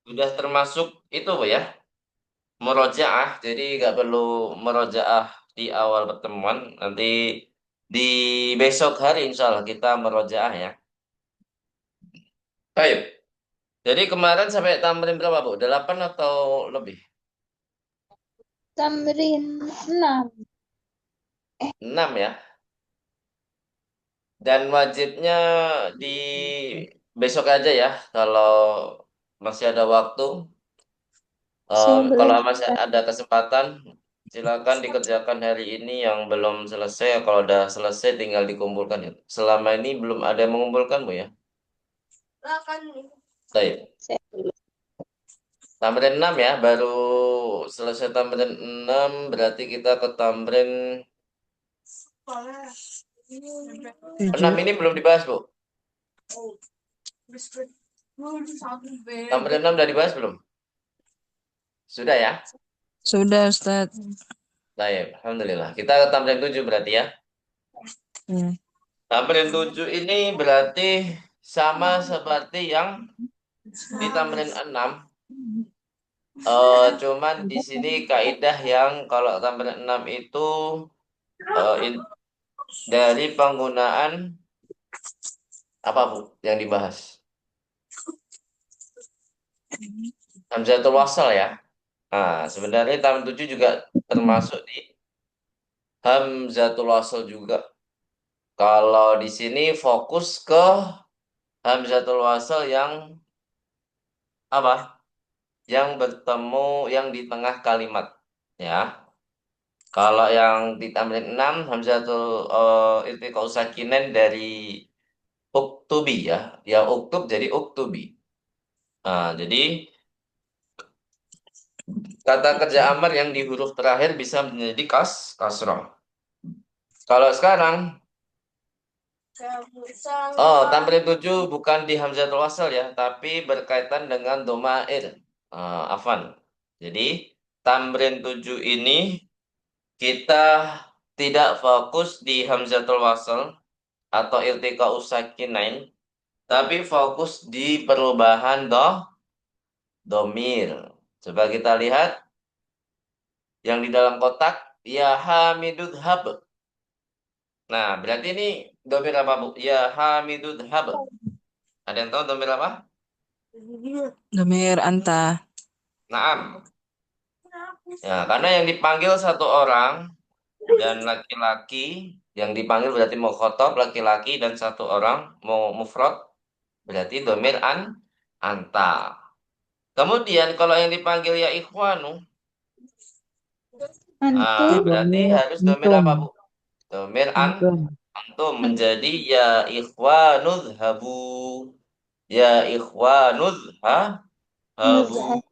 Sudah termasuk itu Bu ya, murojaah. Jadi nggak perlu murojaah di awal pertemuan. Nanti di besok hari insya Allah kita murojaah ya. Baik. Jadi kemarin sampai tamrin berapa Bu? 8 atau lebih? Tamrin 6. 6 ya. Dan wajibnya di besok aja ya. Kalau masih ada waktu. Saya Kalau belum masih ada kesempatan, silakan dikerjakan hari ini yang belum selesai. Kalau udah selesai, tinggal dikumpulkan ya. Selama ini belum ada yang mengumpulkan, Bu ya. Baik. saya belum. Tamrin 6 ya, baru selesai tamrin 6, berarti kita ke tamrin 6 7. ini belum dibahas, Bu. Tamrin 6 udah dibahas belum? Sudah ya? Sudah, Ustaz. Baik, Alhamdulillah. Kita ke tamrin 7 berarti ya. Hmm. Tamrin 7 ini berarti sama seperti yang di tamrin 6. Cuman di sini kaidah yang kalau tamrin 6 itu dari penggunaan apa Bu yang dibahas? Hamzatul wasal ya. Nah, sebenarnya tamrin 7 juga termasuk di hamzatul wasal juga. Kalau di sini fokus ke hamzatul wasal yang apa? Yang bertemu yang di tengah kalimat ya. Kalau yang di tamrin 6 hamzatul iltiqa sakinen dari uktubi ya. Yang uktub jadi uktubi. Nah, jadi kata kerja amar yang di huruf terakhir bisa menjadi kasroh. Kalau sekarang, tamrin 7 bukan di hamzatul wasal ya, tapi berkaitan dengan domair. Afan. Jadi, tamrin 7 ini kita tidak fokus di hamzatul wasal atau iltika usakinain, tapi fokus di perubahan domir. Coba kita lihat yang di dalam kotak, ya hamidud hab. Nah, berarti ini domir apa, Bu? Ya hamidud hab. Ada yang tahu domir apa? Domir anta. Naam. Ya, karena yang dipanggil satu orang dan laki-laki, yang dipanggil berarti mukhotob laki-laki dan satu orang mau mufrad berarti domir anta. Kemudian kalau yang dipanggil ya ikhwanu, Antum. berarti Domir harus domir antum. apa, Bu? Domir Antum. antum menjadi ya ikhwanudh habu. Ya ikhwanudh habu. Muzhab.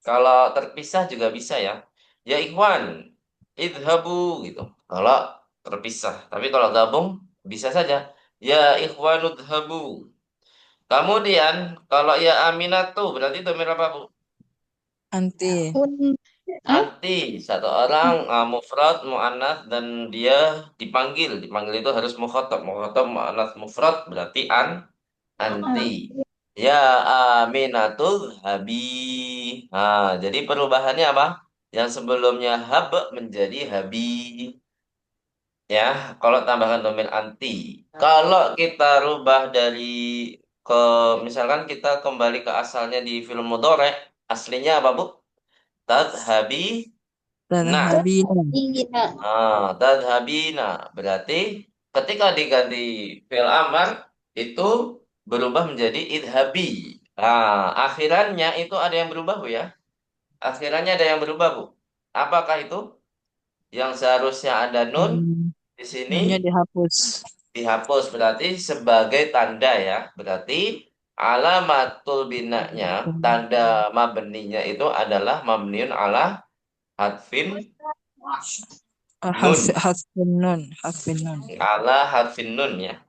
Kalau terpisah juga bisa ya. Ya ikhwan, idhabu gitu. Kalau terpisah. Tapi kalau gabung bisa saja. Ya ikhwanudhabu. Kemudian kalau ya aminatu berarti domir apa, Bu? Anti. Un. Ah? Anti. Satu orang mufrad, mu'anats dan dia dipanggil. Dipanggil itu harus mukhatab. Mukhatab, mu'anats, mufrad berarti anti. Ah. Ya aminatul habi. Nah, jadi perubahannya apa? Yang sebelumnya hab menjadi habi. Ya, kalau tambahkan domir anti. Kalau kita rubah dari ke misalkan kita kembali ke asalnya di film mudhari, aslinya apa, Bu? Tadhabi nah. Tadhabina. Ina. Tadhabina berarti ketika diganti fi'il amar itu berubah menjadi idhabi. Akhirannya itu ada yang berubah, Bu ya. Akhirannya ada yang berubah, Bu. Apakah itu? Yang seharusnya ada nun Hmm. di sini Nunnya dihapus. dihapus berarti sebagai tanda ya. Berarti alamatul binanya, tanda mabninya itu adalah mabniun ala hadfin nun. Hasfin nun. Hasfin nun. Ala harfin nun ya.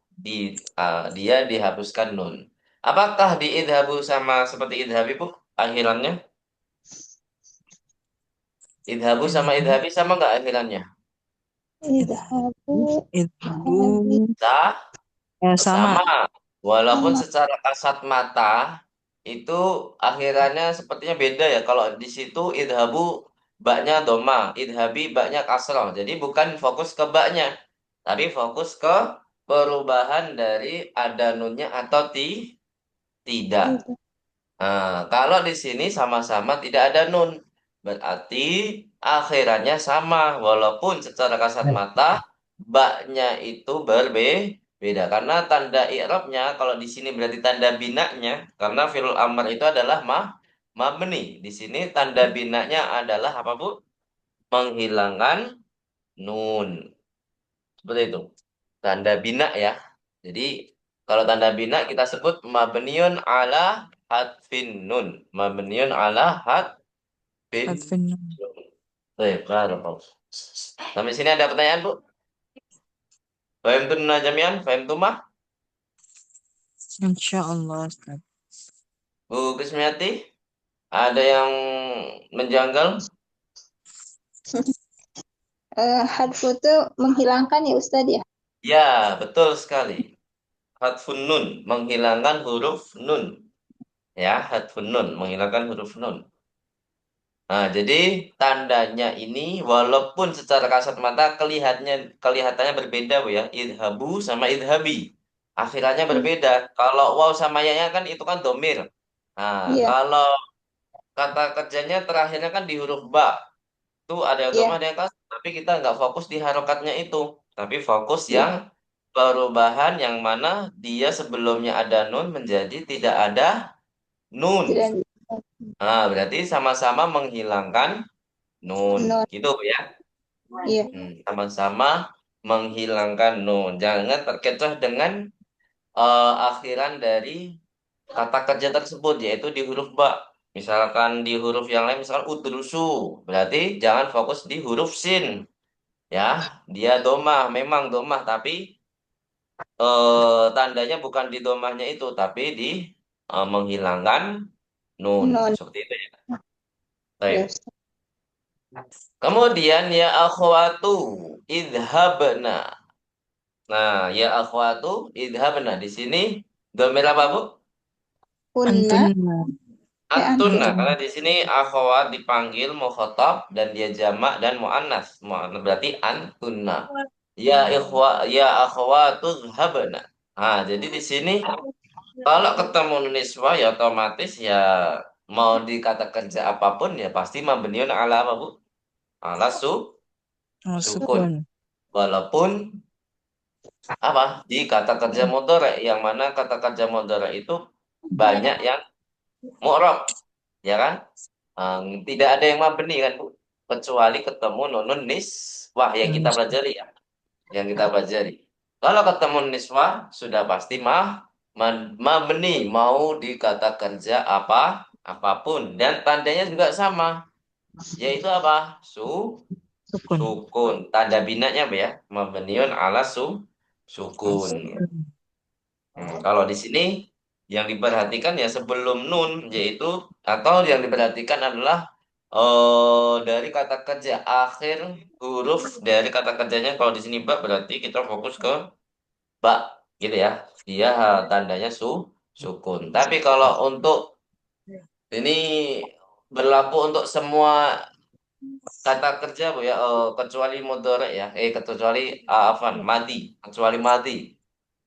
Dia dihapuskan nun. Apakah di idhabu sama seperti idhabi, Bu? Akhirannya? Idhabu sama idhabi sama nggak akhirannya? Idhabu. Itu Sah, sama. sama. Walaupun Nama. secara kasat mata itu akhirannya sepertinya beda ya. Kalau di situ idhabu baknya doma, idhabi baknya kasroh. Jadi bukan fokus ke baknya, tapi fokus ke perubahan dari ada nunnya atau tidak. Tidak. Nah, kalau di sini sama-sama tidak ada nun, berarti akhirannya sama, walaupun secara kasat mata baknya itu berbeda. Karena tanda i'rabnya kalau di sini berarti tanda binanya, karena fi'il amr itu adalah mabni. Di sini tanda binanya adalah apa, Bu? Menghilangkan nun. Seperti itu. Tanda bina ya. Jadi kalau tanda bina kita sebut mabniun ala hadfin nun. Mabniun ala hadfin Hadfin nun. nun. Baik, barakallahu. Sampai sini ada pertanyaan, Bu? Fahim tunna jami'an? Fahim tumah? Insyaallah Ustaz. Bu Krismiati? Ada yang menjanggal? Hadfu itu menghilangkan ya Ustadz ya. Ya, betul sekali. Hadfun nun, menghilangkan huruf nun. Ya, hadfun nun, menghilangkan huruf nun. Nah, jadi tandanya ini walaupun secara kasat mata kelihatannya berbeda, Bu ya. Idhabu sama idhabi. Akhirannya Hmm. berbeda. Kalau waw sama ya kan itu kan domir. Nah, Iya, kalau kata kerjanya terakhirnya kan di huruf ba. Itu ada yang domah, iya, ada yang kasar. Tapi kita nggak fokus di harokatnya itu. Tapi fokus iya. yang perubahan yang mana dia sebelumnya ada nun menjadi tidak ada nun. Tidak. Nah, berarti sama-sama menghilangkan nun. Non. Gitu ya. Iya, Sama-sama menghilangkan nun. Jangan terkecoh dengan akhiran dari kata kerja tersebut, yaitu di huruf ba. Misalkan di huruf yang lain, misalkan udrusu. Berarti jangan fokus di huruf sin. Ya, dia domah, memang domah, tapi tandanya bukan di domahnya itu, tapi di menghilangkan nun. non. Seperti itu ya. Ya Baik. Ustadz. Kemudian ya akhwatu idhabna. Nah, ya akhwatu idhabna di sini domir apa, Bu? Punna, Antunna. Antuna, antun. karena Antun. di sini akhwat dipanggil mukhatab dan dia jamak dan muannas. Muannas berarti antuna. Ya ikhwa, ya akhwatu idhabna. Nah, jadi di sini kalau ketemu niswa ya otomatis ya mau dikata kerja apapun ya pasti mabniun ala apa, Bu? Ala Oh, sukun. sukun. Walaupun apa di kata kerja mudhari yang mana kata kerja mudhari itu banyak yang mu'rab, ya kan? Tidak ada yang mabni kan, Bu, kecuali ketemu nunun niswah yang kita Manis. pelajari ya, yang kita pelajari. Kalau ketemu niswah sudah pasti mabni, mau di kata kerja apapun, dan tandanya juga sama, yaitu apa? Sukun. Sukun. Tanda binanya apa ya? Mabniun ala sukun. Sukun. Kalau di sini yang diperhatikan ya sebelum nun, yaitu atau yang diperhatikan adalah dari kata kerja akhir huruf dari kata kerjanya. Kalau di sini ba berarti kita fokus ke ba gitu ya. Dia tandanya sukun. Tapi kalau untuk ini berlaku untuk semua kata kerja, Bu ya, kecuali mudhari ya. Kecuali afan madi, kecuali madi.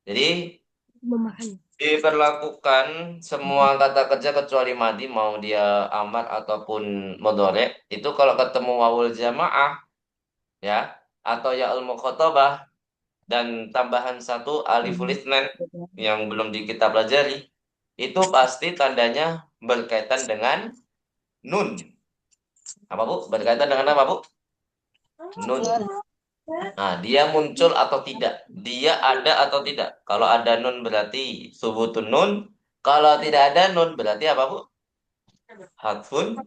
Jadi diberlakukan semua kata kerja kecuali madi, mau dia amar ataupun modore, itu kalau ketemu wawul jamaah ya atau yaul mukhatabah dan tambahan satu aliful itsnain yang belum kita pelajari, itu pasti tandanya berkaitan dengan nun. Apa, Bu? Berkaitan dengan apa, Bu? Nun. Non. Nah, dia muncul atau tidak? Dia ada atau tidak? Kalau ada nun berarti subutun nun. Kalau tidak ada nun berarti apa, Bu? Hadfun,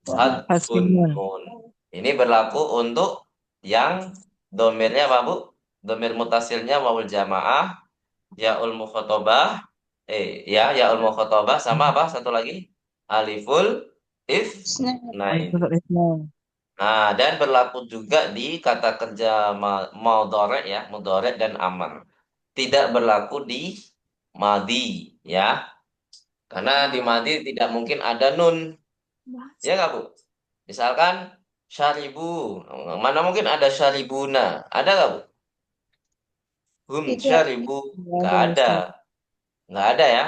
hadfun Hadfin nun. nun. Ini berlaku untuk yang domirnya apa, Bu? Domir mutasilnya wawul jamaah, yaul mukhatabah, yaul mukhatabah sama apa? Satu lagi, aliful if. Isna. Nah, Aliful Islam. nah, dan berlaku juga di kata kerja mudhari ya, mudhari dan amar. Tidak berlaku di madi, ya. Karena di madi tidak mungkin ada nun, ya nggak Bu? Misalkan syaribu, mana mungkin ada syaribuna, ada nggak Bu? Tidak. Syaribu, Nggak nggak ada ada, Ustaz. nggak ada ya.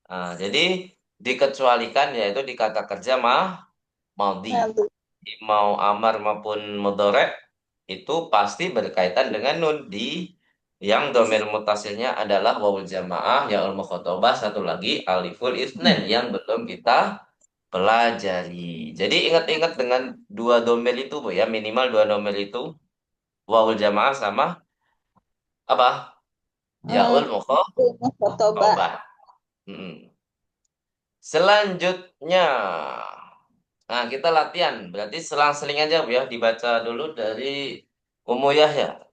Nah, jadi dikecualikan yaitu di kata kerja maudi. Lalu. Mau amar maupun mudhari itu pasti berkaitan dengan nun di yang domir mutasilnya adalah wawul jamaah, yaul mukhatabah, satu lagi aliful isnen yang belum kita pelajari. Jadi ingat-ingat dengan dua domir itu Bu ya, minimal dua domir itu wawul jamaah sama apa? Eh, Yaul Kotoba. mukhatabah. Hmm. Selanjutnya, nah kita latihan. Berarti selang-seling aja Bu ya, dibaca dulu dari Ummu Yahya.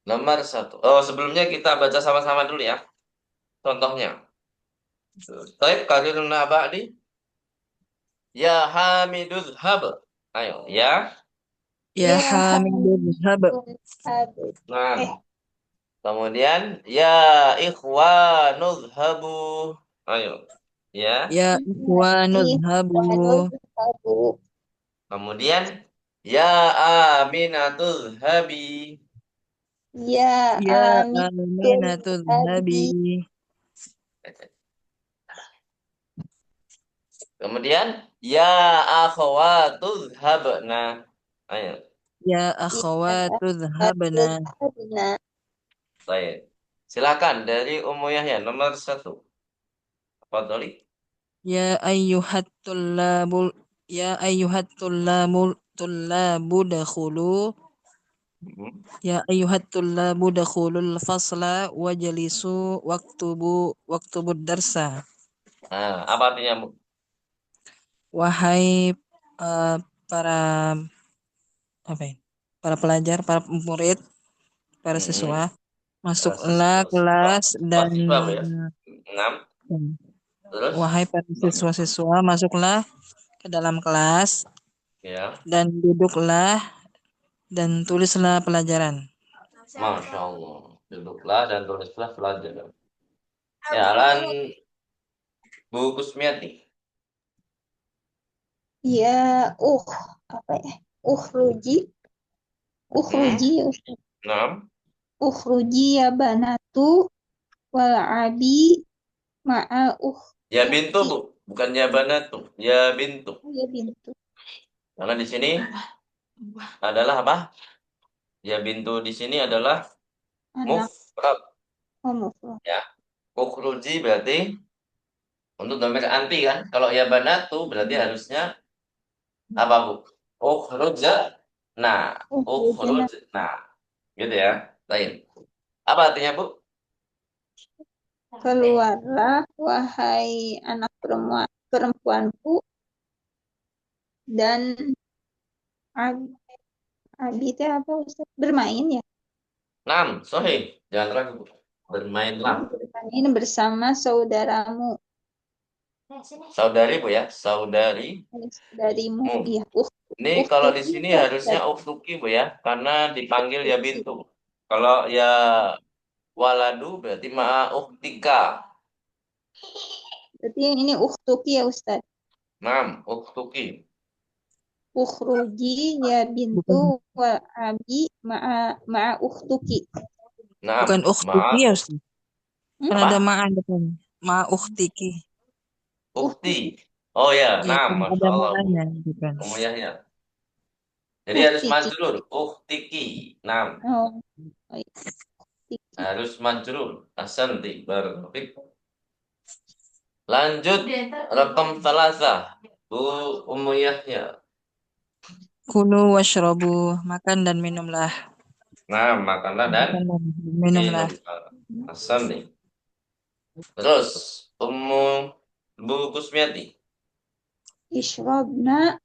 Nomor satu. Oh, sebelumnya kita baca sama-sama dulu ya. Contohnya. Taib kariruna ba'di. Ya Hamidul Hab. Ayo, ya. Ya Ya Hamidun Hab. Hamidun Habib. Eh, Nah, kemudian ya Ikhwanul Habu. Ayo, ya. Ya Ikhwanul Habu. Ikhwanul Habib. Kemudian ya Aminatul Habi. Ya Ya Aminul Aminatul Habi. Habib. Kemudian ya Akhwatul Habna. Ayo. Ya Ya Akhawatul Habna. Habib Habna. Baik. Silakan dari Ummu Yahya nomor satu. Fadholi. Ya ayyuhat tullabul Ya ayyuhat tullabu dakhulu Hmm. Ya ayyuhat tullabu dakhulul fasla wajlisu waktubu darsa. Nah, apa artinya, Bu? Wahai eh, para apa ya? Para pelajar, para murid, para Hmm. siswa, masuklah Siswa. kelas dan Siswa, Bu ya. 6. Terus? wahai para siswa-siswa, masuklah ke dalam kelas Ya. dan duduklah dan tulislah pelajaran. Masya Allah. Duduklah dan tulislah pelajaran. Ya, Alan Bu Kusmiati. Ya apa ya? Ukhruji. Hmm. Ukhruji ya Ustaz. 6. Ukhruji ya banatu wal abi ma'a Ya bintu, ukhtuki. Bu. Bukan ya banatu. Ya bintu. Oh, ya bintu. Karena di sini adalah apa? Ya bintu di sini adalah Anak mufrad. homofo. Ya. Ukhruji berarti untuk domir anti kan. Kalau ya banatu berarti harusnya apa, Bu? Ukhruja. Nah, Ukhrujna. ukhruj. Nah, gitu ya. Lain. Apa artinya, Bu? Keluarlah wahai anak perempuanku dan ab- abi itu apa Ustaz? Bermain ya. 6. Sahih. Jangan ragu, Bu. Bermainlah. Bermain bersama saudaramu. Saudari, Bu ya. Saudari. Saudarimu. Iya. Ini kalau di Ukhtuki sini ya harusnya Ustaz. uktuki, Bu ya. Karena dipanggil ya Ukhtuki. bintu. Kalau ya waladu berarti ma'a uktika. Berarti yang ini ukhtuki ya Ustaz. 6. Uktuki. Ukhruji ya bintu Bukan wal abi ma'a ukhtuki. 6. bukan ukhtiki Ma'a ya Ustaz. Hmm? Kan apa? ada ma'a depan. Ma ukhtiki. Ukti. Ukhti. Oh ya, Ya 6. kan Masya ada Allah, Bu. ma'anya bukan. Umuyahnya. Jadi harus Uhtiki. majrur. Uktiki. 6. Oh, baik. Uhtiki. Harus majrur. Asanti. Barakik. Lanjut. Rekam salasah. Bu Ummu Yahya. Kulu washrabu, makan dan minumlah. Nah, makanlah dan Makan dan minumlah. minum. Asam nih. Terus, Ummu Bu Kusmiati. Ishrobna.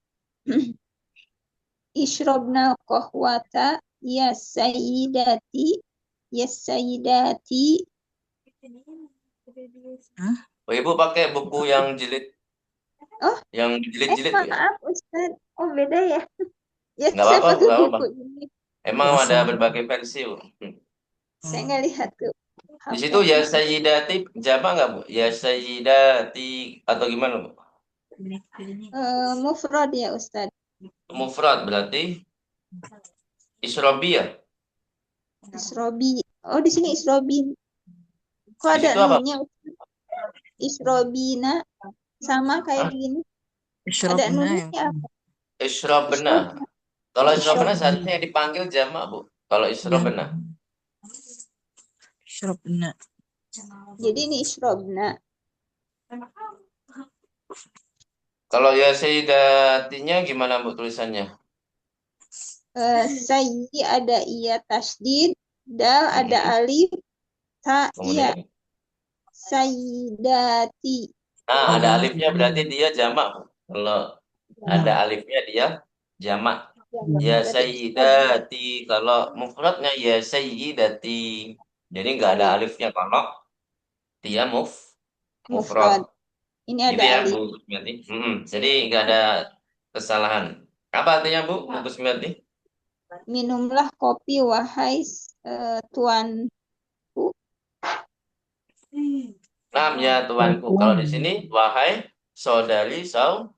Ishrobna kohwata ya sayyidati. Ya sayyidati. Hah? Oh, Ibu pakai buku yang jilid, Oh, yang jilid-jilid Bu ya? maaf Ustaz. Oh, beda ya. Ya, Nggak saya apa-apa, Bu, pakai nggak apa-apa. buku ini. Emang ada Biasa. berbagai versi, Bu. Saya nggak lihat tuh. Di situ Hafal. ya sayyidati jamak nggak Bu? Ya sayyidati atau gimana Bu? Mufrad ya Ustaz. Mufrad berarti isrobi ya. Isrobi. Oh, di sini isrobi. Kok Di ada situ apa? nunnya? Isrobina sama kayak Hah? gini. Ada Isyrobna ya. nunnya apa? Isrobna. Isrob. Kalau Oh, isrobna isrob. seharusnya yang dipanggil jamak Bu. Kalau Ya, isrobna. isyrobna. Jadi ini isrobna. Kalau ya sayyidatinya gimana Bu tulisannya? Sayyi ada iya tasdid, dal ada Mm-mm. alif, ta iya Kemudian, sayyidati. nah ada Oh, alifnya berarti dia jamak Bu. Kalau ada ya. alifnya dia jamak. Ya Ya. Berarti isrobna. sayyidati. Kalau mufradnya ya sayyidati. Jadi nggak ada alifnya kalau dia mufrad. Mufrad. Ini Gitu ada ya Bu alif. Kusmiati. Jadi nggak ada kesalahan. Apa artinya Bu Kusmiati? Minumlah kopi wahai tuanku. Nam ya tuanku. Kalau di sini wahai saudari saudariku.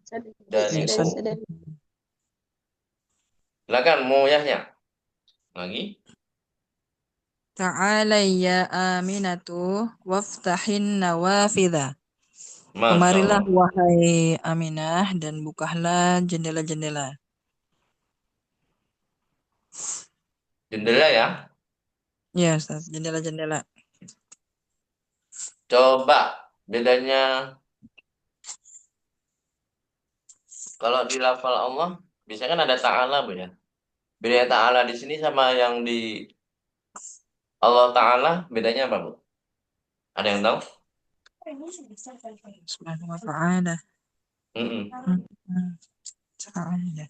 Saudari-saudari. Silakan muyahnya lagi. Ta'ala ya Aminatu waftahin nawafidha. Masya Kemarilah Allah. wahai Aminah dan bukalah jendela-jendela. Jendela ya. Ya, Ustaz, jendela-jendela. Coba bedanya kalau di lafal Allah biasanya kan ada ta'ala Bu ya. Bedanya ta'ala di sini sama yang di Allah Ta'ala bedanya apa Bu? Ada yang tahu? Subhanahu wa ta'ala. Mm-mm. Hmm, hmm, Ta'ala.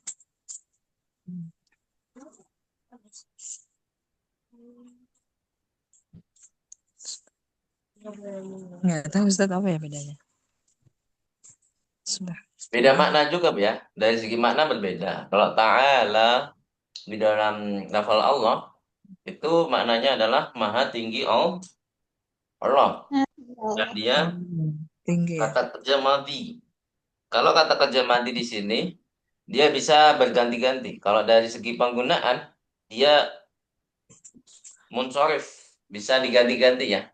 Nggak tahu Ustaz apa ya bedanya. Sudah. Beda makna juga Bu ya. Dari segi makna berbeda. Kalau ta'ala di dalam lafal Allah itu maknanya adalah maha tinggi Allah. Dan Nah, dia Tinggi ya. kata kerja madhi. Kalau kata kerja madhi di sini dia bisa berganti-ganti. Kalau dari segi penggunaan dia munsorif, bisa diganti-ganti ya.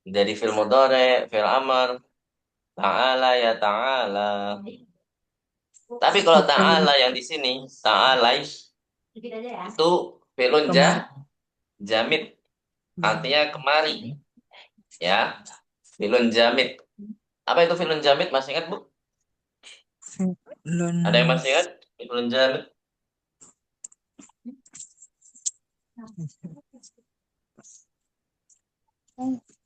Dari fil mudhari, fil amr, ta'ala ya ta'ala. Tapi kalau Kalau ta'ala yang di sini, ta'ala itu filun kemarin jamid, artinya kemari ya. Filun jamid. Apa itu filun jamid? Masih ingat Bu? Fi'lun Ada yang masih ingat? Filun jamid.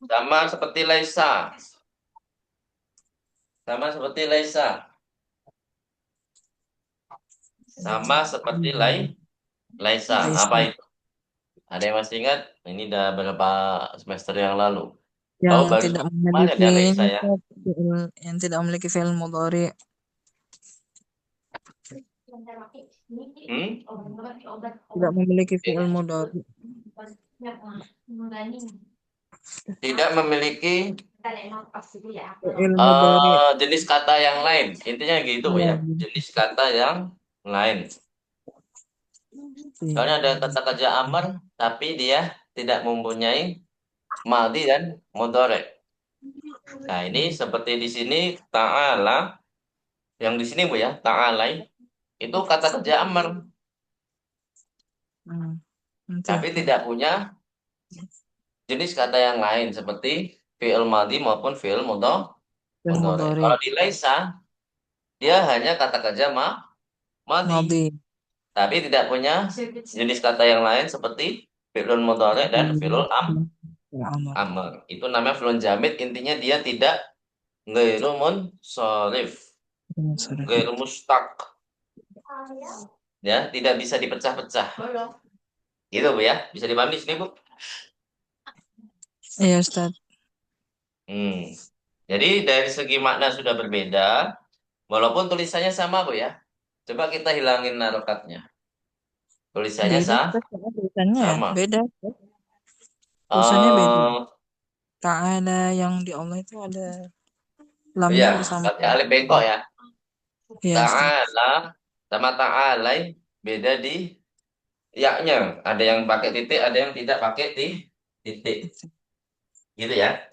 Sama seperti laisa. Sama seperti laisa. Sama seperti laisa. Apa Laisa. itu? Ada yang masih ingat? Ini udah beberapa semester yang lalu. Yang Oh, baru tidak kemarin memiliki ada laisa ya. yang tidak memiliki fi'il mudhari. Hmm? Tidak memiliki fi'il mudhari. Tidak memiliki Fi'il mudhari. jenis kata yang lain. Intinya gitu Bu Ya, ya. Jenis kata yang lain. iya. Soalnya ada kata kerja amar, tapi dia tidak mempunyai maldi dan mudhari. Nah, ini seperti di sini ta'ala, yang di sini Bu ya, ta'ala itu kata kerja amar, Hmm. Nanti tapi apa? tidak punya jenis kata yang lain seperti fi'il madhi maupun fi'il Fi'il mudhari. mudhari. Kalau di laisa, dia hanya kata kerja madhi, Madhi. tapi tidak punya jenis kata yang lain seperti fi'il mudhari dan fi'il Ya, Amr. amr. Itu namanya fi'il jamid, intinya dia tidak ghairu munsharif, Sorry. ghairu mustaq. Ya, tidak bisa dipecah-pecah. Gitu Bu ya, bisa dipahami di sini Bu. Iya, Ustaz. Hmm. Jadi dari segi makna sudah berbeda, walaupun tulisannya sama Bu ya. Coba kita hilangin narokatnya. Tulisannya Beda, Ustaz. Sama tulisannya ya. sama. Beda. Tulisannya beda. Eh, Ta'ala yang di Allah itu ada Iya, lamnya bersama. tapi alif bengkok ya. Iya, Ustaz. Ta'ala sama ta'ala beda di yaknya. Ada yang pakai titik, ada yang tidak pakai titik. Gitu ya.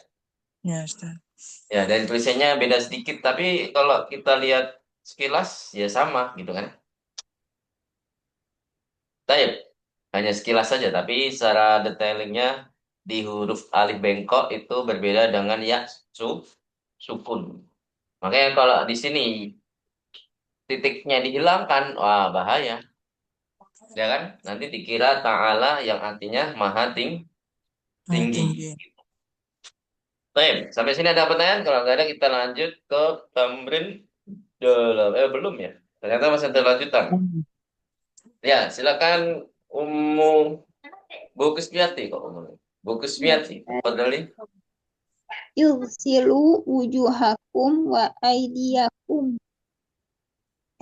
Ya, Ustaz. Ya, dan tulisannya beda sedikit, tapi kalau kita lihat sekilas ya sama gitu kan. Taib. Hanya sekilas saja, tapi secara detailingnya di huruf alif bengkok itu berbeda dengan ya sukun. Makanya kalau di sini titiknya dihilangkan, wah bahaya, ya kan? Nanti dikira ta'ala yang artinya maha Nah, tinggi. tinggi. Baik, sampai sini ada pertanyaan? Kalau nggak ada kita lanjut ke tamrin belum ya? Ternyata masih ada lanjutan. Ya, silakan Ummu Bu Kusmiati kok Ummu. Bu Ya, Kusmiati, Fadli. Yugsilu wujuhakum wa aydiyakum.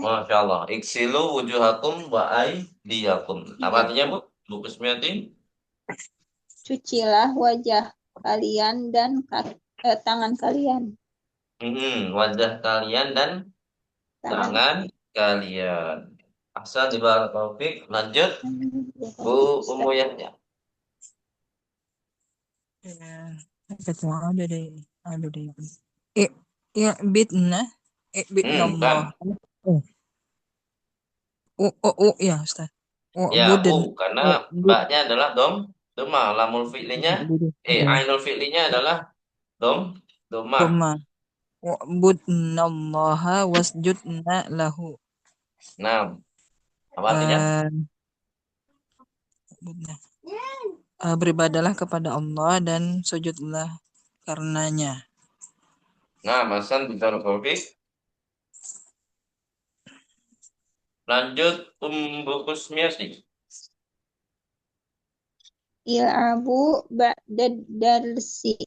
Masya Allah. Iksilu wujuhakum wa aydiyakum. Apa artinya Bu? Bu Kusmiati? Cucilah wajah kalian dan tangan kalian. Wajah kalian dan Tangan. tangan kalian. Asal di bawah Taufik. Lanjut Bu Ummu Yahya. Ya, ketua ada deh. Eh, ya, bitna, Bukan. Allah. Oh, ya, Ustaz. Oh, Ya, buden. karena Oh, mbaknya adalah doma. Lamul fi'linya, ya, ainul fi'linya adalah dom, doma. doma. Oh, budnallaha wasjudna lahu. Nah, apa artinya? Eh, budna. Beribadalah kepada Allah dan sujudlah karenanya. Nah, Masan bicara Taufik. Lanjut Bukus Miasi. Il'abu ba'dad darsi.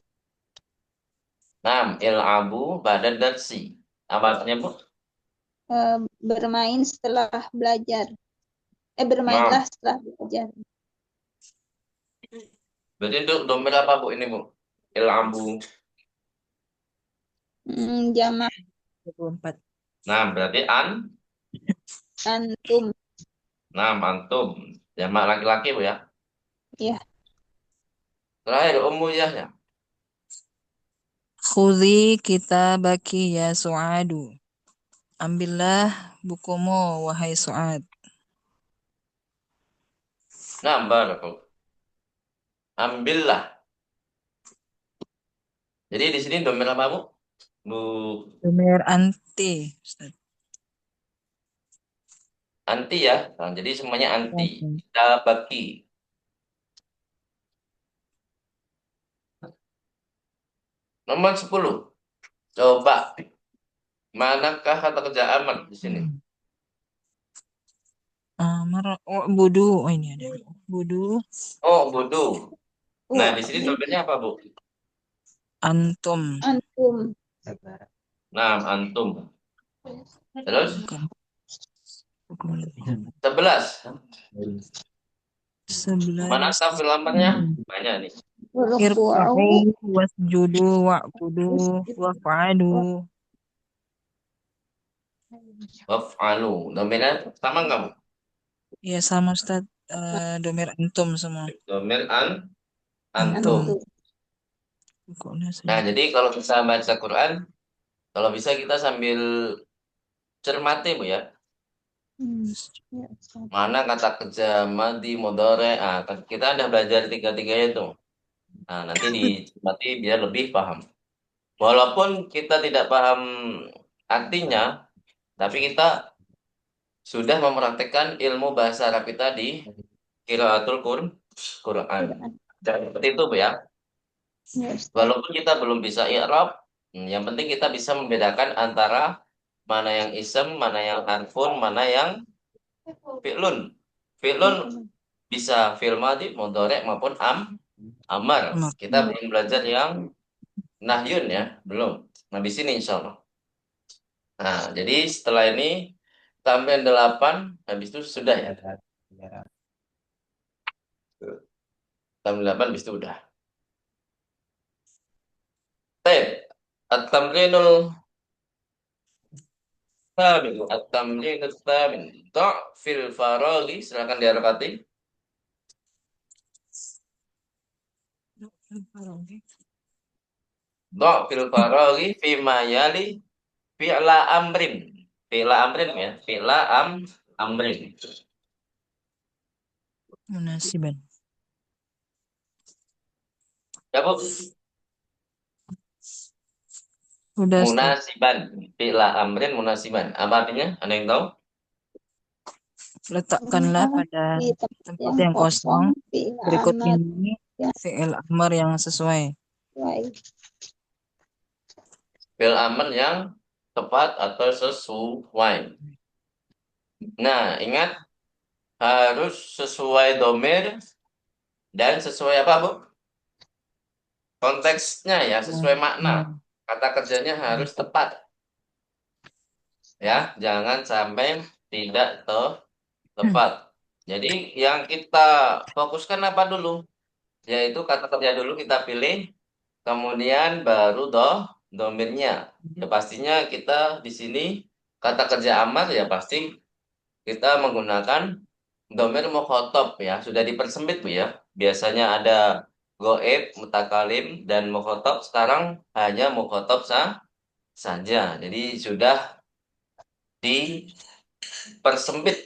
Nah, abu badan dan si. Apa artinya, Bu? Bermain setelah belajar. Nah, Bermainlah setelah belajar. berarti untuk domir apa, Bu, ini, Bu? Abu. Jamak 24. Nah, berarti antum. nah, antum. Jamak laki-laki, Bu, ya. Ya. Terakhir, Ummu Yahya. Khudhi kitabaki ya Su'adu. Ambillah bukumu wahai Su'ad. Nah, barakallahu. Ambillah. Jadi di sini domir apa, Bu? Bu Domir anti, Ustaz. anti ya. Nah, jadi semuanya anti. Oke. Kita bagi. Nomor 10. Coba. Manakah kata kerja aman di sini? Budu. Oh, ini ada. Budu Oh, bodoh. Nah, Oh, di sini domirnya apa, Bu? antum. antum. Nah, antum. Terus Bukan. 11. Mana 11. tafsir lamanya? Banyak nih. Warku'u. Irka'u wasjudu wa'budu waf'alu. Waf'alu. Domirnya sama nggak, Bu? Ya sama Ustaz. Domir antum semua. Domir Antum. antum. Antum. Pokoknya Nah, saja. jadi kalau kita baca Quran, kalau bisa kita sambil cermati, Bu ya. Ya, Ustaz. Mana kata kerja madi modore. Ah, kita udah belajar tiga-tiga itu. Nah, nanti dicermati biar lebih paham. Walaupun kita tidak paham artinya, tapi kita sudah mempraktekkan ilmu bahasa Arab kita di Qiraatul Quran. Quran. Dan seperti itu, Bu ya. Ya, Ustaz. Walaupun kita belum bisa i'rab, yang penting kita bisa membedakan antara mana yang isem, mana yang harfun, mana yang fi'lun. Fi'lun bisa fi'il madhi, mudhari maupun amar. Amar. Kita belum belajar yang nahyun ya, belum. Nah, di sini insya Allah. Nah, jadi setelah ini tambahan 8, habis itu sudah ya. Tambahan 8 habis itu udah. Baik. At-tamrinul tsamin. At-tamrinul tsamin. Do' fil faraghi. Silakan diharokati. Do' fil faraghi fi ma yali fi'la amrin. Fi'la amrin ya. Amrin. Munasiban. Ya, Bu. Udah, Ustaz. Munasiban. Fi'la amrin munasiban. Apa artinya? Ada yang tahu? Letakkanlah pada Di tempat tempat yang yang kosong, kosong fi'il berikut amar ini yang fi'il amr yang sesuai. sesuai. Fi'il amr yang tepat atau sesuai. Nah, ingat harus sesuai domir dan sesuai apa, Bu? Konteksnya ya, sesuai makna. Hmm. Kata kerjanya harus tepat. Ya, jangan sampai tidak tepat. Jadi yang kita fokuskan apa dulu? Yaitu kata kerja dulu kita pilih, kemudian baru domirnya. Ya pastinya kita di sini kata kerja amar ya pasti kita menggunakan domir mukhotob ya. Sudah dipersempit, Bu ya. Biasanya ada goib, mutakalim, dan mukhotob. Sekarang hanya mukhotob saja. Jadi sudah dipersempit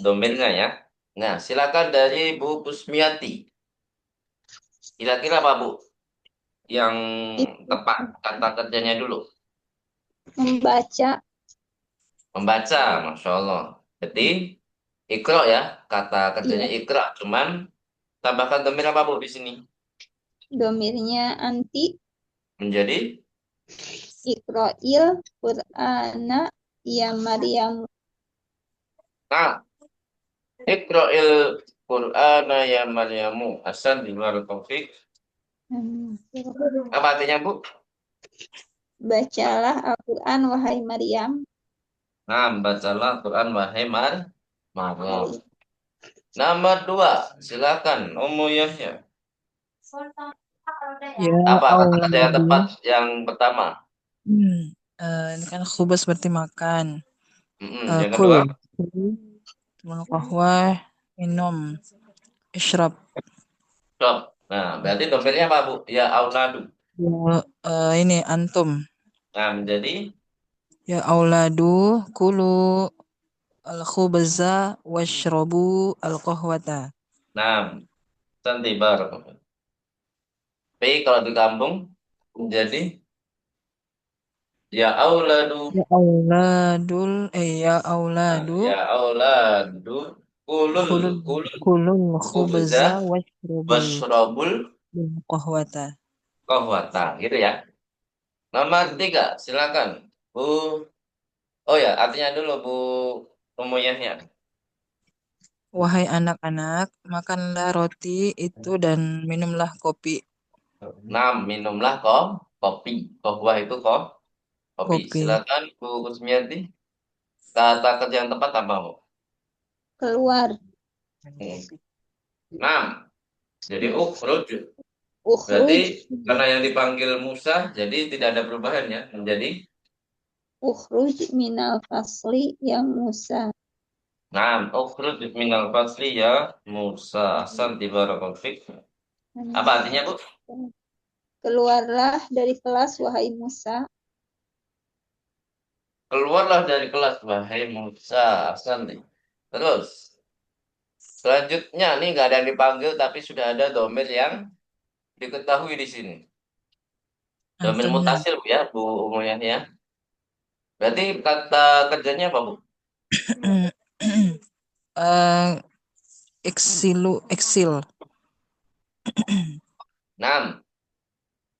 domainnya ya. Nah, silakan dari Bu Kusmiati. Kira-kira apa, Bu? Yang Itu tepat kata kerjanya dulu. membaca, Membaca, Masya Allah. Berarti ikro ya, kata kerjanya iya, ikro. Cuman tambahkan domir apa, Bu, di sini? domirnya anti, Menjadi, ikroil, Qur'ana, ya Maryam. nah, ikroil Qur'ana ya Maryamu. Hasan di luar taufik. Apa artinya, Bu? Bacalah Al-Quran, wahai Maryam. Nah, bacalah Quran wahai Maryam. Maryam. Nomor dua, silakan Ummu Yahya. Ya Apa kata kerja yang auladu. tepat yang pertama? Ini kan khubus berarti makan. Yang Kul. kedua, Minum kahwa. Minum. Ishrab. stop. Nah, berarti domainnya apa, Bu? Ya auladu. Ya, ini antum. Nah, menjadi Ya auladu. Kulu. Al-khubza. Washrabu. Al-qahwata. nah, santibar. Tapi kalau di kampung menjadi ya auladu. Ya auladul. Ya Nah, auladu. ya auladu. Kulul, Kulul. kulul. Kulul Khubza khubza. Washrabul. wasrobul Qahwata. kohwata. Gitu ya. Nomor tiga, silakan. Bu. Oh ya, artinya dulu Bu Ummu Yahya. Wahai anak-anak, makanlah roti itu dan minumlah kopi. Enam, minumlah kopi. Kohwah itu kopi. Kopi. Silakan Bu Kusmiati. Kata kerja yang tepat apa, Bu? Keluar, Hmm. Enam. Jadi ukhruj. Berarti ukhruj, karena yang dipanggil Musa, jadi tidak ada perubahan ya. Menjadi ukhruj minal fasli yang Musa. enam. Ukhruj minal fasli ya Musa. Santi barakal fik. Apa artinya, Bu? Keluarlah dari kelas, wahai Musa. Keluarlah dari kelas, wahai Musa. Santi. Terus. Selanjutnya, nih nggak ada yang dipanggil, tapi sudah ada domir yang diketahui di sini. Domir Antunna. mutasil, Bu, ya, Bu umumnya ya. Berarti kata kerjanya apa, Bu? Eh, eksil. 6.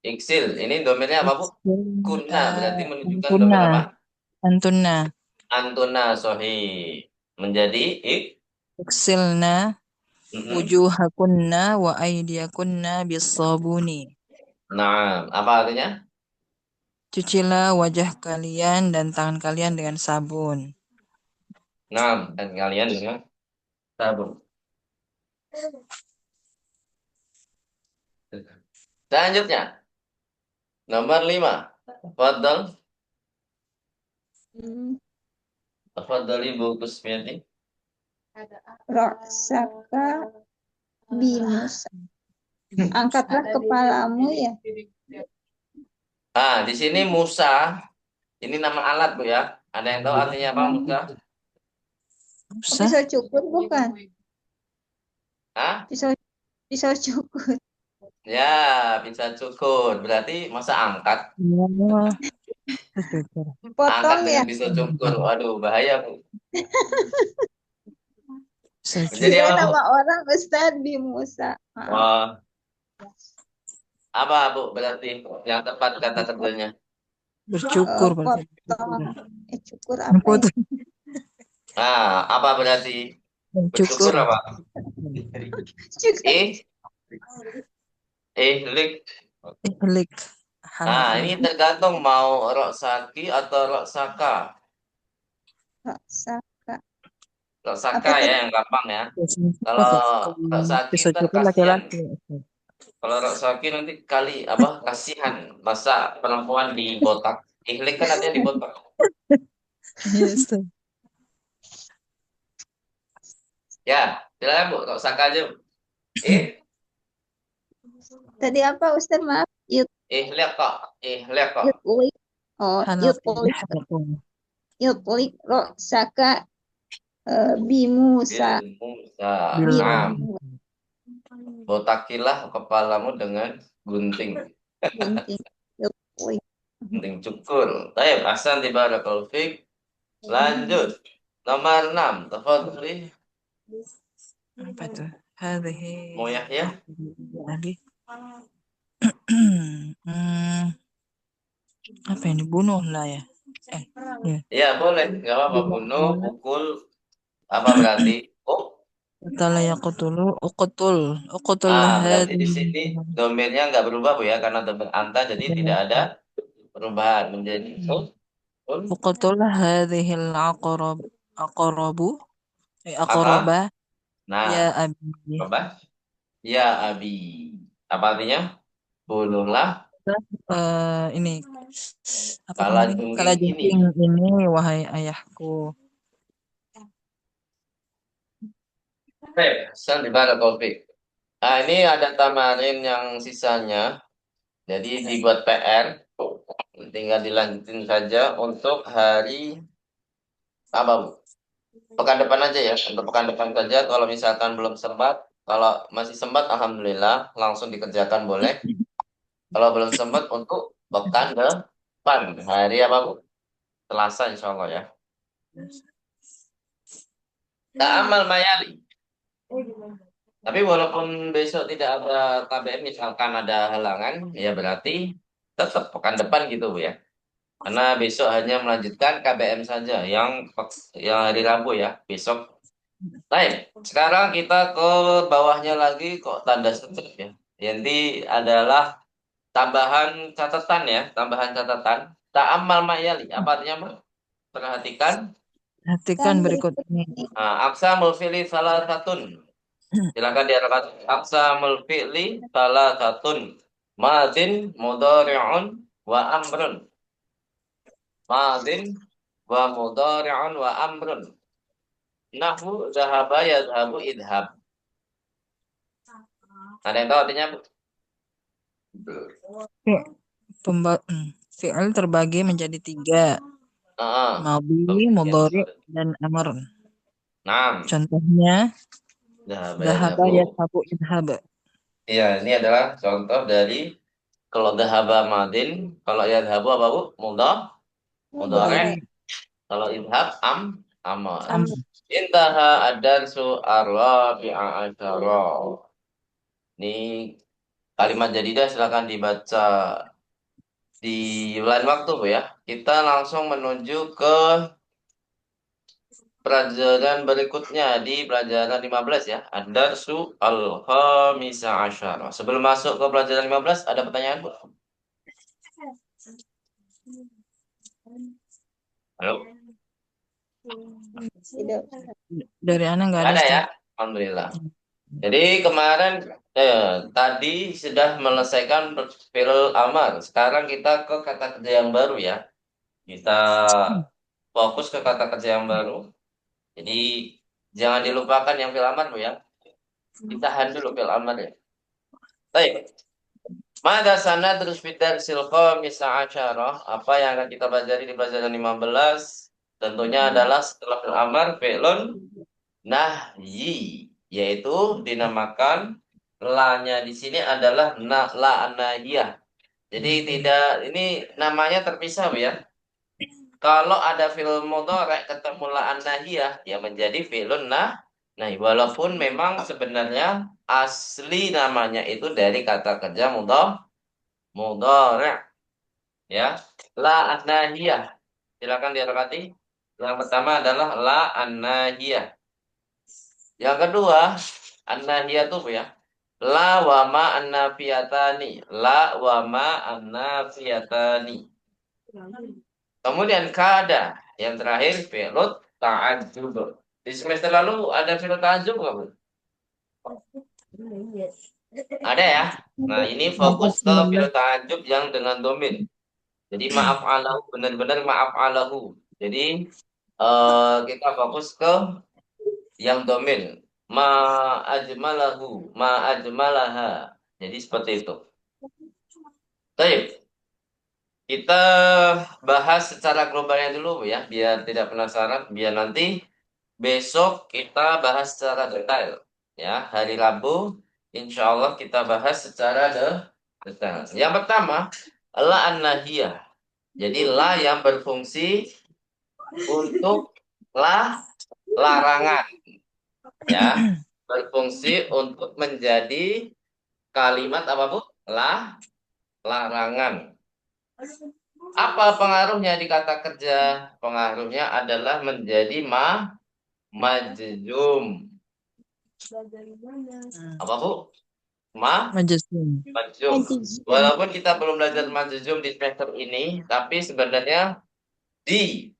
Iksil. Ini domirnya apa, Bu? Eksil. Kunna. Berarti menunjukkan Antunna. domir apa? Antunna. Antuna sohi. Menjadi Eksilna mm-mm. wujuhakunna wa aydiyakunna bisabuni. Nah, apa artinya? Cucilah wajah kalian dan tangan kalian dengan sabun. Nah, dan kalian dengan sabun. Selanjutnya, Nomor 5. Fadal. Hmm, Fadal Ibu Kusmiati. Roksaka bimus. Angkatlah kepalamu ya. Di sini Musa. Ini nama alat, Bu ya. Ada yang tahu artinya apa Musa? Musa. Pisau cukur bukan? Hah? Pisau pisau cukur. Ya, bisa cukur. Berarti masa angkat? Oh, bersyukur. Angkat Potong dengan ya. pisau cukur. Waduh, bahaya, Bu. Jadi Bersyukur. Kira apa, Bu? nama orang Ustadz Bimusa. Maaf. Wah, apa, Bu? Berarti yang tepat kata kerjanya. Bersyukur berarti. Potong. Cukur apa ya? Bersyukur. Apa berarti? Bersyukur Bersyukur. apa? Cukur. Eh, lik. Ihlik. Ini Alhamdulillah. tergantung mau roksaki atau roksaka. Roksaka. Roksaka Apa ya tadi? yang gampang ya. Biasanya Kalau pakai kalau roksaki pisau ntar cukur kasihan. laki-laki. Kalau roksaki nanti kali apa kasihan. Masa perempuan dibotak. Ihlik kan artinya dibotak. Yes. Ya, silakan Bu, roksaka aja, Bu. Eh, Tadi apa Ustadz? Maaf. Ihlik kok. Ihlik kok. Yutlik. Oh, Hanafilah. yutlik. Yutlik roksaka bimusa. Bil Musa. Bila Bimu. Botakilah kepalamu dengan gunting. Gunting. Yutlik. Gunting cukur. Baik, Hasan di Barakallahu Fik. Lanjut. Nomor 6. Tafadhali. apa tuh? Hadhihi Mau Yahya? Abi. Apa yang dibunuh lah ya? Ya. Ya, boleh. Nggak apa-apa. Bunuh, pukul. Apa berarti? Oh, Qatala yaqtulu uqtul berarti hadhi di sini domainnya nggak berubah, Bu ya. Karena domain anta, jadi tidak ada perubahan. Menjadi oh, oh. uqtul hadhihi al-aqrab aqrabu Apa? aqraba Nah, ya abi. coba. Ya, Abi. Apa artinya? Bunuhlah Ini apa kala kemarin? jengking ini. Kalajengking ini wahai ayahku. Baik, Hasan di Barakallahu Fik. Ini ada tamarin yang sisanya. Jadi dibuat PR, tinggal dilanjutin saja untuk hari apa, Bu? Pekan depan aja ya, untuk pekan depan saja. Kalau misalkan belum sempat, kalau masih sempat, alhamdulillah langsung dikerjakan boleh. Kalau belum sempat untuk pekan depan, hari apa, Bu? Selasa insya Allah ya. Amal mayali. Tapi walaupun besok tidak ada KBM, misalkan ada halangan, ya berarti tetap pekan depan gitu, Bu ya. Karena besok hanya melanjutkan KBM saja yang hari Rabu ya, besok. Baik, sekarang kita ke bawahnya lagi kok tanda setip ya. Jadi adalah tambahan catatan ya, tambahan catatan. Ta'ammal ma'yali, apa artinya, Mbak? Perhatikan. Perhatikan Dan berikut berikut ini. ini. Aksamul fi'li salah satun. Silakan diarahkan. Aksamul fi'li salah satun. Madin, mudhari'un, wa amrun. Madin, wa mudhari'un, wa amrun. Nahwu zahaba yazhabu idhab. Ada yang tahu artinya, Bu? Fi- Fi'il terbagi menjadi tiga. Madhi, Ya, mudhari, dan amr. nah, Contohnya, zahaba zahaba yazhabu. yadhabu idhab. Iya, ini adalah contoh dari kalau zahaba madin, kalau yazhabu apa, Bu? Mudhari. Mudhari, Kalau idhab amar. amr. Intaha ad-darsu ar-rabi'a asyara. Ini kalimat jadidah silakan dibaca di lain waktu, Bu ya. Kita langsung menuju ke pelajaran berikutnya di pelajaran 15 ya. Ad-darsu al-khamisa asyara. Sebelum masuk ke pelajaran 15 ada pertanyaan, Bu? Halo? Tidak, Ustaz. Dari Ana nggak Nggak ada, ada ya? Ustaz. Alhamdulillah. Jadi kemarin Tadi sudah menyelesaikan fi'il amar. Sekarang kita ke kata kerja yang baru ya. Kita fokus ke kata kerja yang baru. Jadi jangan dilupakan yang fi'il amar Bu ya. Ditahan dulu fi'il amar ya. Baik. Mada sana terus fitar silqa asyarah. Apa yang akan kita pelajari di pelajaran 15? Tentunya adalah setelah fi'il amar fi'lun nahyi, yaitu dinamakan la-nya di sini adalah la nahiyah. Jadi tidak, ini namanya terpisah Bu ya. Kalau ada fi'il mudhari' ketemu la nahiyah ya menjadi fi'lun nah walaupun memang sebenarnya asli namanya itu dari kata kerja mudhari' ya. La nahiyah. Silakan diarahkan. Yang pertama adalah la nahiyah. Yang kedua, an-nahiyah itu ya. La wa ma an-nafiyatani. La wa ma an-nafiyatani. Kemudian kada. Yang terakhir fi'lut ta'ajjub. Di semester lalu ada fi'lut ta'ajjub nggak, Bu? Ada ya? Nah, ini fokus ke fi'lut ta'ajjub yang dengan domir. Jadi maaf alahu, benar-benar maaf alahu. Jadi kita fokus ke yang domir. Ma ajmalahu, ma ajmalaha. Jadi seperti itu. Baik, kita bahas secara globalnya dulu ya, biar tidak penasaran, biar nanti besok kita bahas secara detail. Ya, hari Rabu, insya Allah kita bahas secara detail. Yang pertama, la an-nahiyah. Jadi la yang berfungsi untuk larangan. Ya, berfungsi untuk menjadi kalimat apa Bu? Larangan. Apa pengaruhnya di kata kerja? Pengaruhnya adalah menjadi majzum. Apa Bu? Majazum. Majzum. Walaupun kita belum belajar majzum di semester ini, tapi sebenarnya di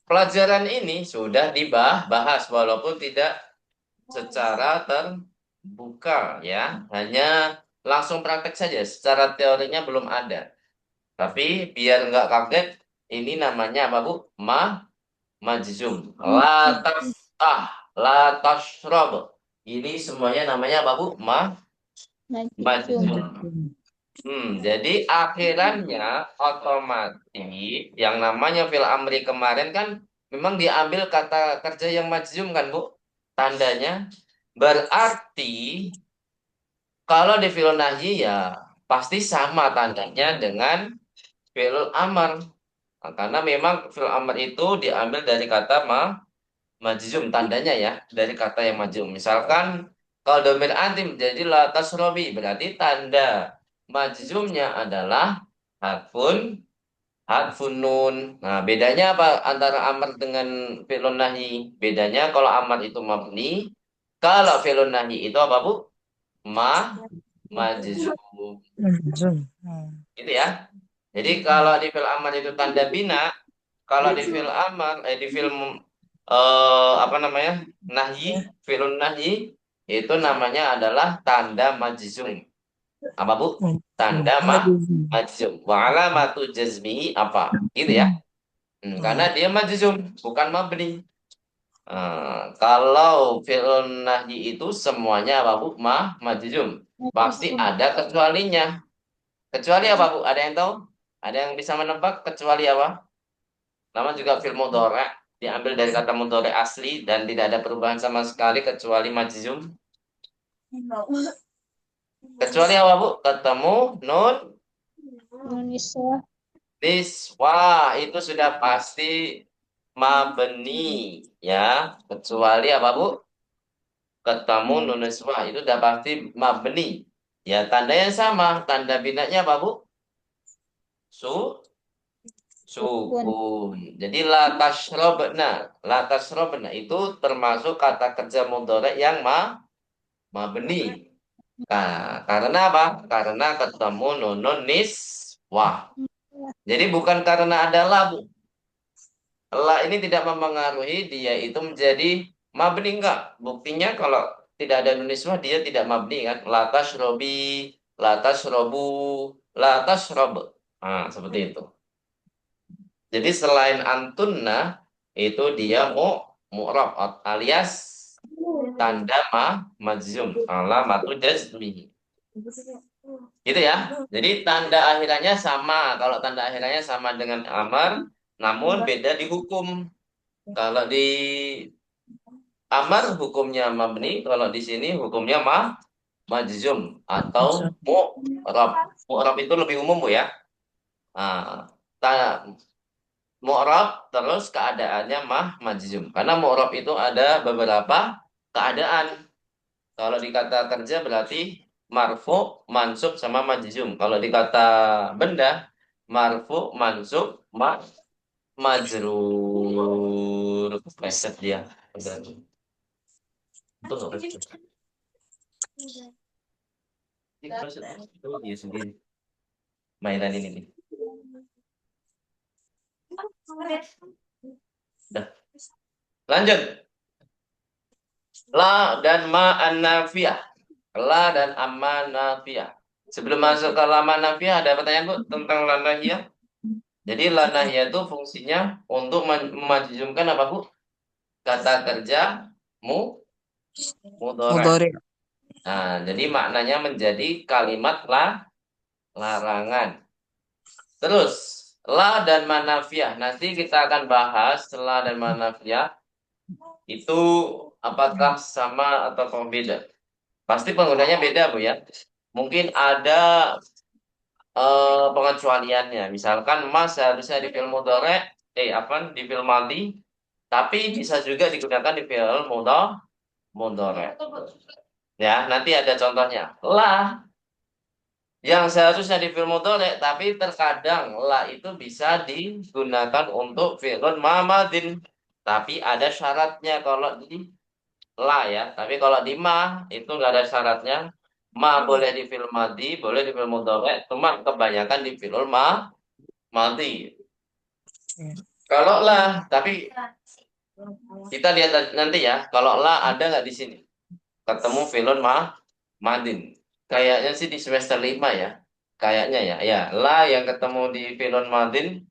pelajaran ini sudah dibahas walaupun tidak secara terbuka ya. Hanya langsung praktek saja. Secara teorinya belum ada. Tapi biar nggak kaget, ini namanya apa Bu? Majzum. La taftah, la tashrab. Ini semuanya namanya apa Bu? Majzum. Jadi akhirannya otomatis yang namanya fil amri kemarin kan memang diambil kata kerja yang majzum kan Bu? Tandanya berarti kalau di fil nahyi ya pasti sama tandanya dengan fil amar. Nah, karena memang fil amr itu diambil dari kata majzum tandanya ya, dari kata yang majzum. Misalkan kalau domir anti menjadi la tasrobi berarti tanda majzumnya adalah harfun nun. Nah, bedanya apa antara amr dengan fi'lun nahi? Bedanya kalau amr itu mabni, kalau fi'lun nahi itu apa Bu? Majzum. Majazum. Gitu ya. Jadi kalau di fil amr itu tanda bina, kalau di fil amr di film apa namanya? Nahyi, filun nahyi itu namanya adalah tanda majzum. Apa Bu? Tanda Majazum. majzum. Wa alamatu jazmihi apa? Gitu ya. Karena dia majzum, bukan mabni. Kalau filun nahyi itu semuanya apa Bu? Majzum. Pasti ada kecualinya. Kecuali apa Bu? Ada yang tahu? Ada yang bisa menebak kecuali apa? Nama juga fil mudhari' diambil dari kata mudhari' asli dan tidak ada perubahan sama sekali kecuali majzum. Kecuali apa Bu? Ketemu nun Indonesia. niswa itu sudah pasti mabni ya. Kecuali apa Bu? Ketemu nun niswa itu sudah pasti mabni. Ya tandanya sama. Tanda binanya apa Bu? Su Sukun. Jadi la tasrobna itu termasuk kata kerja mudhari yang mabni. Nah, karena apa? Karena ketemu nunun niswah. Jadi bukan karena ada la, Bu. La ini tidak mempengaruhi dia itu menjadi mabni enggak. Buktinya kalau tidak ada nun niswah, dia tidak mabni kan. Latas robi, latas robu, latas rob. Nah, seperti itu. Jadi selain antunna itu dia mu'rab alias tanda majzum alamatu jazmihi. Gitu ya. Jadi tanda akhirannya sama. Kalau tanda akhirannya sama dengan amar, namun beda di hukum. Kalau di amar hukumnya mabni, kalau di sini hukumnya majzum atau mu'rab. Mu'rab itu lebih umum, Bu ya. Nah, mu'rab terus keadaannya majzum. Karena mu'rab itu ada beberapa keadaan. Kalau di kata kerja berarti marfu, mansub sama majzum. Kalau di kata benda marfu, mansub, majrur. Preset dia. Betul. Itu dia sendiri. Mainan ini nih. Dah. Lanjut. La dan ma an-nafiyah. La dan amma nafiyah. Sebelum masuk ke lama nafiyah, ada pertanyaan, Bu, tentang la nahiyah? Jadi la nahiyah itu fungsinya untuk memajzumkan apa, Bu? Kata kerja mu mudhari'. Mudhari. Nah, jadi maknanya menjadi kalimat larangan. Terus la dan manafiyah. Nanti kita akan bahas la dan manafiyah itu apakah sama atau beda. Pasti penggunanya beda, Bu ya. Mungkin ada pengecualiannya. Misalkan mas seharusnya di film mudhari, apa di film madi, tapi bisa juga digunakan di film mudhari. Ya, nanti ada contohnya. La yang seharusnya di film mudhari, tapi terkadang la itu bisa digunakan untuk fi'lun mamadin. Tapi ada syaratnya kalau di la ya. Tapi kalau di ma itu nggak ada syaratnya. Ma boleh di film madi, boleh di film mudhari, cuma kebanyakan di film madi. Kalau lah, tapi kita lihat nanti ya. Kalau lah ada nggak di sini? Ketemu film madin. Kayaknya sih di semester 5 ya. Kayaknya ya. Ya, lah yang ketemu di film madin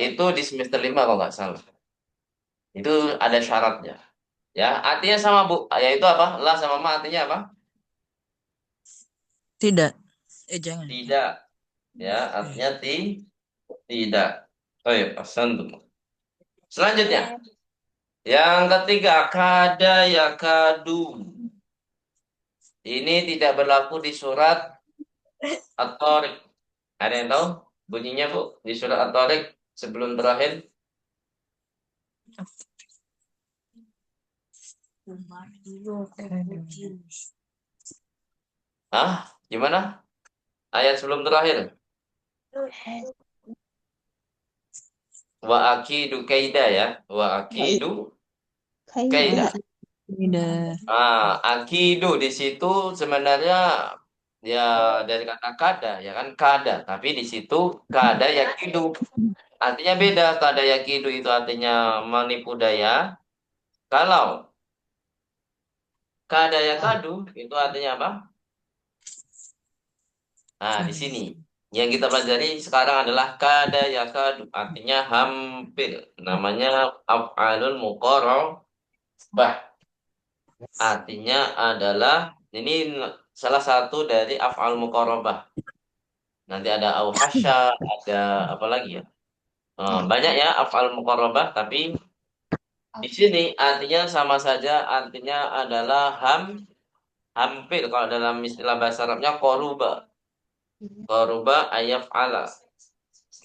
itu di semester 5 kalau nggak salah. Itu ada syaratnya. Ya, artinya sama, Bu. Yaitu apa? La sama ma artinya apa? Tidak. Jangan. Tidak. Ya, artinya tidak. Oh ya, pesan tuh. Selanjutnya, yang ketiga, kada ya kadu. Ini tidak berlaku di surat At-Tariq. Ada yang tahu bunyinya, Bu? Di surat At-Tariq sebelum terakhir. Ah, gimana? Ayat sebelum terakhir. Wa akidu kaida ya. Wa akidu kaida. Kaida. Tidak. Akidu di situ sebenarnya ya dari kata kada ya kan kada, tapi di situ kada yakidu. Artinya beda. Kada yakidu itu artinya menipu daya. Kalau kada yakadu itu artinya apa? Nah, di sini yang kita pelajari sekarang adalah kada yakadu, artinya hampir. Namanya af'alul muqarrabah. Artinya adalah ini salah satu dari af'al muqarrabah. Nanti ada auhasya, ada apa lagi ya? Banyak ya af'al muqarrabah, tapi di sini artinya sama saja, artinya adalah hampir kalau dalam istilah bahasa Arabnya qaruba. Qaruba ayaf'ala.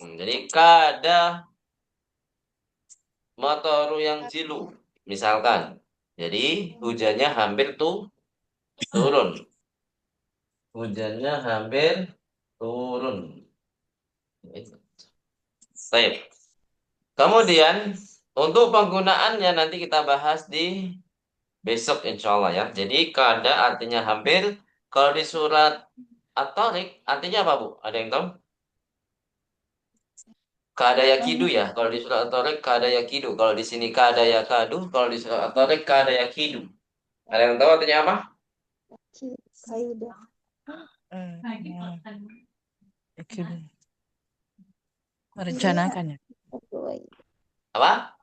Jadi kada motoru yang zilu misalkan. Jadi hujannya hampir turun. Hujannya hampir turun. Baik. Kemudian untuk penggunaannya nanti kita bahas di besok insya Allah ya. Jadi kada artinya hampir. Kalau di surat At-Tariq artinya apa, Bu? Ada yang tahu? Kada yakidu ya. Kalau di surat At-Tariq kada yakidu. Kalau di sini kada yakadu. Kalau di surat At-Tariq kada yakidu. Ada yang tahu artinya apa? kaidah. Merencanakan ya. Sesuai. Apa?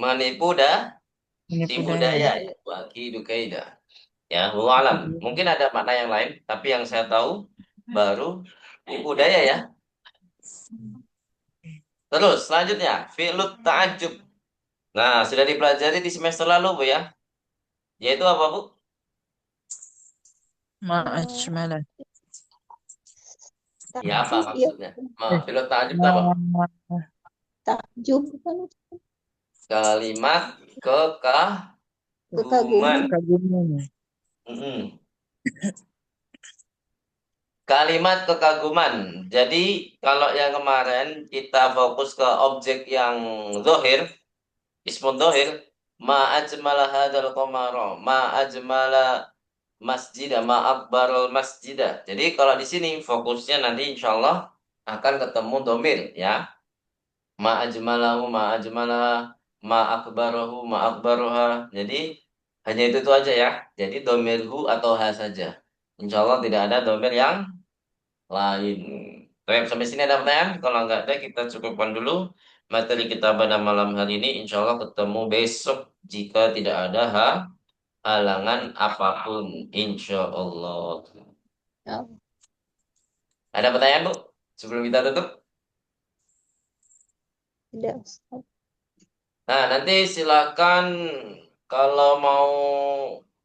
Menipu Menipu tipu daya. daya ya. Wakidu kaidah. Ya, wallahu alam. Mungkin ada makna yang lain, tapi yang saya tahu baru tipu daya ya. Terus selanjutnya, fi'lut ta'ajub. Nah, sudah dipelajari di semester lalu, Bu ya. Yaitu apa, Bu? Ma'ajmalah. Ya, apa Takjub ya. maksudnya? Eh, Fi'lut ta'ajub itu apa? Takjub kan Kalimat kekaguman. kekaguman. Kekaguman. Mm-mm. Kalimat kekaguman. Jadi, kalau yang kemarin kita fokus ke objek yang zohir, ismun zohir, ma ajmala hadal qamara, ma ajmala masjidah, ma akbarul masjidah. Jadi, kalau di sini fokusnya nanti insya Allah akan ketemu domir, ya. Ma ajmalahu, ma ajmalaha, ma akbarahu, ma akbaruha. Jadi, hanya itu aja ya. Jadi, domirhu atau ha saja. Insya Allah tidak ada domir yang lain. Baik, sampai sini ada pertanyaan? Kalau nggak ada, kita cukupkan dulu materi kita pada malam hari ini. Insya Allah ketemu besok jika tidak ada halangan apapun. Insya Allah. Ya, Ada pertanyaan, Bu? Sebelum kita tutup? tidak Ustaz. Nah, nanti silakan kalau mau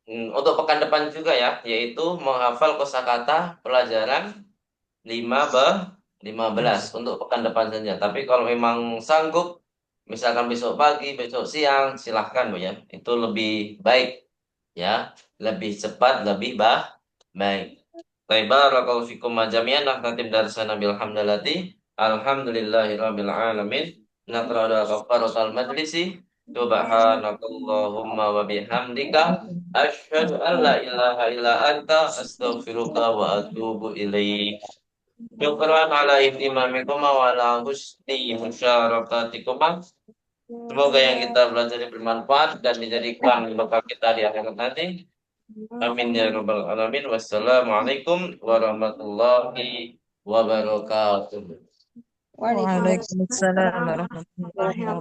untuk pekan depan juga ya, yaitu menghafal kosakata pelajaran 15 untuk pekan depan saja. Tapi kalau memang sanggup, misalkan besok pagi, besok siang, silahkan Bu ya. Itu lebih baik ya, lebih cepat, lebih baik. Baik, barakallahu fikum jami'an. Naktatim darsana bilhamdalati. Alhamdulillahirabbil alamin. Naqra'u kafaratal majlisi. Subhanakallahumma wa bihamdika asyhadu an la ilaha illa anta astaghfiruka wa atubu ilaik. Syukran ala ihtimamikum wa ala husni musyarakatikum. Semoga yang kita pelajari bermanfaat dan dijadikan bekal kita di akhirat nanti. Amin ya rabbal alamin. Wassalamualaikum warahmatullahi wabarakatuh. Waalaikumsalam Waalaikumsalam warahmatullahi warahmatullahi wabarakatuh.